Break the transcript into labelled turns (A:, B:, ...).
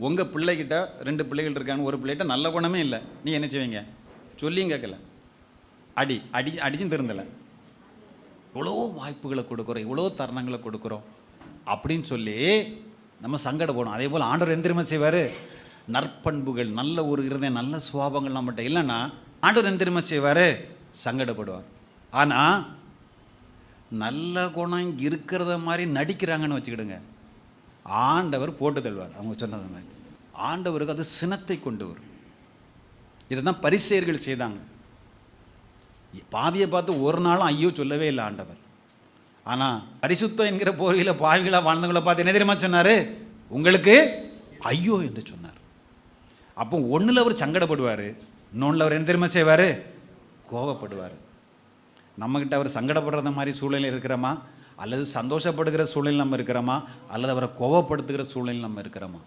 A: உங்கள் பிள்ளைகிட்ட 2 பிள்ளைகள் இருக்காங்க, ஒரு பிள்ளைகிட்ட நல்ல குணமே இல்லை, நீ என்ன செய்வீங்க? சொல்லியும் கேட்கல, அடிச்சும் திருந்தலை, இவ்வளோ வாய்ப்புகளை கொடுக்குறோம், இவ்வளோ தருணங்களை கொடுக்குறோம் அப்படின்னு சொல்லி நம்ம சங்கடப்படும். அதே போல் ஆண்டவர் என்ன தெரியுமா செய்வார்? நற்பண்புகள், நல்ல ஒரு இருதயம், நல்ல சுபாவங்கள் நம்மகிட்ட இல்லைன்னா ஆண்டவர் என்ன தெரியுமா செய்வார்? சங்கடப்படுவார். ஆனால் நல்ல குணம் இருக்கிறத மாதிரி நடிக்கிறாங்கன்னு வச்சுக்கிடுங்க, ஆண்டவர் போட்டு தள்ளுவார். அவங்க சொன்னது மாதிரி ஆண்டவருக்கு அது சினத்தை கொண்டு வரும். இதை தான் பரிசேயர்கள் செய்தாங்க. பாவியை பார்த்து ஒரு நாளும் ஐயோ சொல்லவே இல்லை ஆண்டவர். ஆனால் பரிசுத்தம் என்கிற போர்வையில் பாவிகளாக வாழ்ந்தவங்களை பார்த்து என்ன தெரியுமா சொன்னார்? உங்களுக்கு ஐயோ என்று சொன்னார். அப்போ ஒன்றில் அவர் சங்கடப்படுவார், இன்னொன்றில் அவர் என்ன தெரியுமா செய்வார்? கோபப்படுவார். நம்மக்கிட்ட அவர் சங்கடப்படுறத மாதிரி சூழ்நிலை இருக்கிறோமா, அல்லது சந்தோஷப்படுகிற சூழ்நிலை நம்ம இருக்கிறோமா, அல்லது அவரை கோபப்படுத்துகிற சூழ்நிலை நம்ம இருக்கிறோமா?